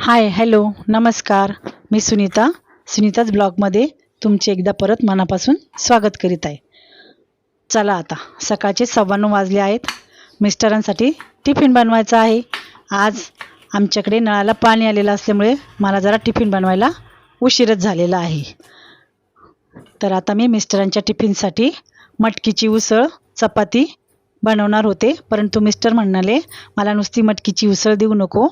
हाय, hello, नमस्कार. मी सुनीताच ब्लॉगमध्ये तुमचे एकदा परत मनापासून स्वागत करीत आहे. चला आता सकाळचे 9:15 वाजले आहेत. मिस्टरांसाठी टिफिन बनवायचा आहे. आज आमच्याकडे नळाला पाणी आलेलं असल्यामुळे मला जरा टिफिन बनवायला उशीरच झालेला आहे. तर आता मी मिस्टरांच्या टिफिनसाठी मटकीची उसळ, चपाती बनवणार होते, परंतु मिस्टर म्हणाले मला नुसती मटकीची उसळ देऊ नको,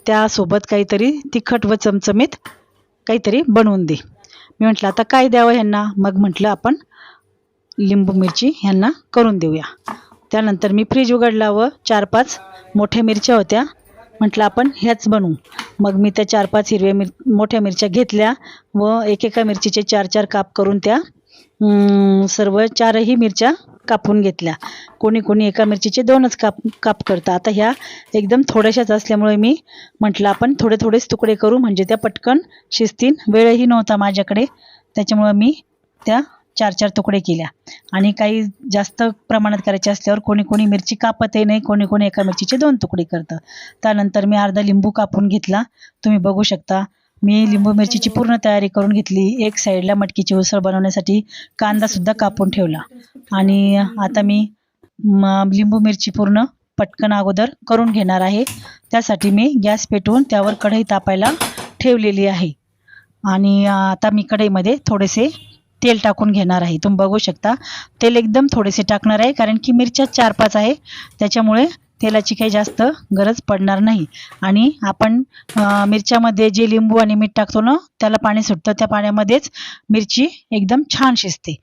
त्यासोबत काहीतरी तिखट व चमचमीत काहीतरी बनवून दे. मी म्हटलं आता काय द्यावं ह्यांना, मग म्हटलं आपण लिंबू मिरची ह्यांना करून देऊया. त्यानंतर मी फ्रीज उघडला व 4-5 मोठ्या मिरच्या होत्या, म्हटलं आपण ह्याच बनवू. मग मी त्या 4-5 मोठ्या मिरच्या घेतल्या व एकेका मिरचीचे 4-4 काप करून त्या सर्व 4ही मिरच्या कापून घेतल्या. कोणी कोणी एका मिरचीचे 2च काप करतं. आता ह्या एकदम थोड्याशाच असल्यामुळे मी म्हटलं आपण थोडेच तुकडे करू, म्हणजे त्या पटकन शिजतील. वेळही नव्हता माझ्याकडे, त्याच्यामुळे मी त्या 4-4 तुकडे केल्या. आणि काही जास्त प्रमाणात करायचे असल्यावर कोणी कोणी मिरची कापतही नाही, कोणी कोणी एका मिरचीचे 2 तुकडे करतं. त्यानंतर मी अर्धा लिंबू कापून घेतला. तुम्ही बघू शकता मी लिंबू मिरचीची पूर्ण तयारी करून घेतली. एक साईडला मटकीची उसळ बनवण्यासाठी कांदासुद्धा कापून ठेवला. आणि आता मी लिंबू मिरची पूर्ण पटकन अगोदर करून घेणार आहे. त्यासाठी मी गॅस पेटवून त्यावर कढई तापायला ठेवलेली आहे. आणि आता मी कढईमध्ये थोडेसे तेल टाकून घेणार आहे. तुम्ही बघू शकता तेल एकदम थोडेसे टाकणार आहे, कारण की मिरच्या 4-5 आहे, त्याच्यामुळे तेलाची काही जास्त गरज पडणार नाही. आणि आपण मिरच्यामध्ये जे लिंबू आणि मीठ टाकतो ना, त्याला पाणी सुटतं, त्या पाण्यामध्येच मिरची एकदम छान शिजते.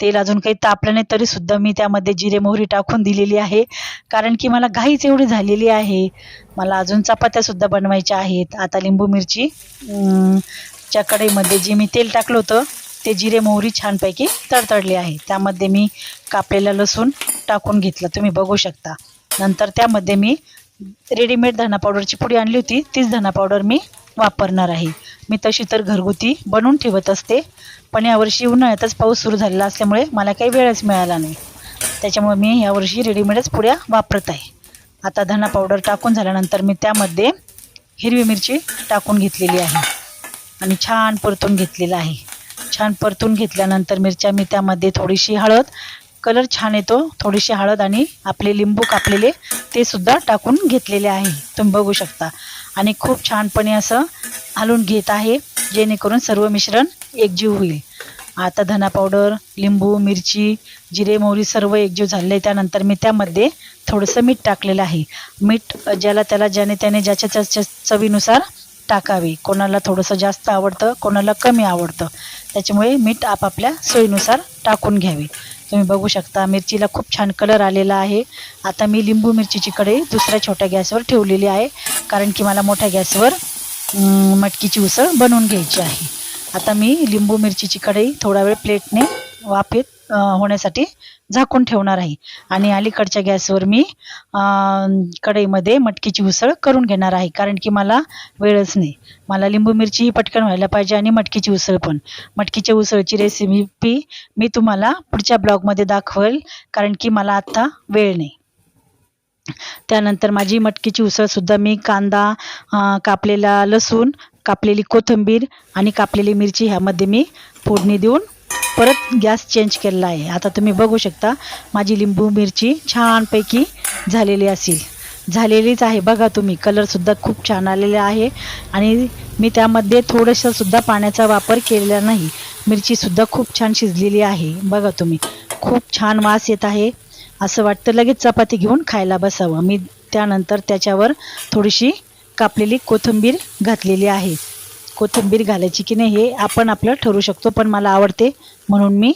तेल अजून काही तापलं नाही तरीसुद्धा मी त्यामध्ये जिरे मोहरी टाकून दिलेली आहे, कारण की मला घाईच एवढी झालेली आहे. मला अजून चपात्यासुद्धा बनवायच्या आहेत. आता लिंबू मिरची च्या कढईमध्ये जे मी तेल टाकलं होतं ते जिरे मोहरी छानपैकी तडतडले आहे. त्यामध्ये मी कापलेला लसूण टाकून घेतला, तुम्ही बघू शकता. नंतर त्यामध्ये मी रेडीमेड धना पावडरची पुडी आणली होती, तीच धना पावडर मी वापरणार आहे. मी तशी तर घरगुती बनवून ठेवत असते, पण यावर्षी उन्हाळ्यातच पाऊस सुरू झालेला असल्यामुळे मला काही वेळच मिळाला नाही, त्याच्यामुळे मी यावर्षी रेडीमेडच पुड्या वापरत आहे. आता धना पावडर टाकून झाल्यानंतर मी त्यामध्ये हिरवी मिरची टाकून घेतलेली आहे आणि छान परतून घेतलेलं आहे. छान परतून घेतल्यानंतर मिरच्या मी त्यामध्ये थोडीशी हळद, कलर छान येतो, थोडीशी हळद आणि आपले लिंबू कापलेले ते सुद्धा टाकून घेतलेले आहे, तुम्ही बघू शकता. आणि खूप छानपणे असं हलवून घेत आहे, जेणेकरून सर्व मिश्रण एकजीव होईल. आता धना पावडर, लिंबू, मिरची, जिरे मोहरी सर्व एकजीव झाले. त्यानंतर मी त्यामध्ये थोडंसं मीठ टाकलेलं आहे. मीठ ज्याला त्याला ज्याने त्याने ज्याच्या चवीनुसार टाकावे. कोणाला थोडंसं जास्त आवडतं, कोणाला कमी आवडतं, त्याच्यामुळे मीठ आपापल्या सोयीनुसार टाकून घ्यावे. तुम्ही बघू शकता मिरचीला खूप छान कलर आलेला आहे. आता मी लिंबू मिरचीची कढई दुसऱ्या छोट्या गॅसवर ठेवलेली आहे, कारण की मला मोठ्या गॅसवर मटकीची उसळ बनवून घ्यायची आहे. आता मी लिंबू मिरचीची कढई थोडा वेळ प्लेटने वाफेत होण्यासाठी झाकून ठेवणार आहे. आणि अलीकडच्या गॅसवर मी कढईमध्ये मटकीची उसळ करून घेणार आहे, कारण की मला वेळच नाही. मला लिंबू मिरचीही पटकन व्हायला पाहिजे आणि मटकीची उसळ पण. मटकीच्या उसळची रेसिपी मी तुम्हाला पुढच्या ब्लॉगमध्ये दाखवेल, कारण की मला आत्ता वेळ नाही. त्यानंतर माझी मटकीची उसळसुद्धा मी कांदा, कापलेला लसूण, कापलेली कोथिंबीर आणि कापलेली मिरची ह्यामध्ये मी फोडणी देऊन परत गॅस चेंज केलेला आहे. आता तुम्ही बघू शकता माझी लिंबू मिरची छानपैकी झालेलीच आहे. बघा तुम्ही, कलरसुद्धा खूप छान आलेला आहे. आणि मी त्यामध्ये थोडंसंसुद्धा पाण्याचा वापर केलेला नाही. मिरचीसुद्धा खूप छान शिजलेली आहे. बघा तुम्ही, खूप छान वास येत आहे. असं वाटतं लगेच चपाती घेऊन खायला बसावं. मी त्यानंतर त्याच्यावर थोडीशी कापलेली कोथिंबीर घातलेली आहे. कोथिंबीर घालायची की नाही हे आपण आपलं ठरवू शकतो, पण मला आवडते म्हणून मी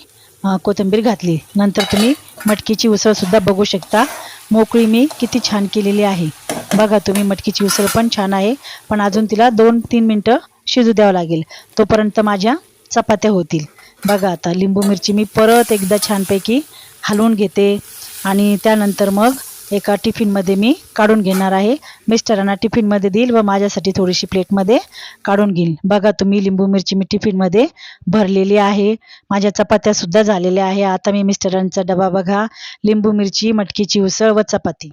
कोथिंबीर घातली. नंतर तुम्ही मटकीची उसळसुद्धा बघू शकता, मोकळी मी किती छान केलेली आहे. बघा तुम्ही, मटकीची उसळ पण छान आहे, पण अजून तिला 2-3 मिनटं शिजू द्यावं लागेल, तोपर्यंत माझ्या चपात्या होतील. बघा आता लिंबू मिरची मी परत एकदा छानपैकी हलवून घेते आणि त्यानंतर मग एका टिफिनमध्ये मी काढून घेणार आहे. मिस्टरांना टिफिनमध्ये देईल व माझ्यासाठी थोडीशी प्लेटमध्ये काढून घेईल. बघा तुम्ही, लिंबू मिरची मी टिफिनमध्ये भरलेली आहे. माझ्या चपात्यासुद्धा झालेल्या आहे. आता मी मिस्टरांचा डबा बघा, लिंबू मिरची, मटकीची उसळ व चपाती.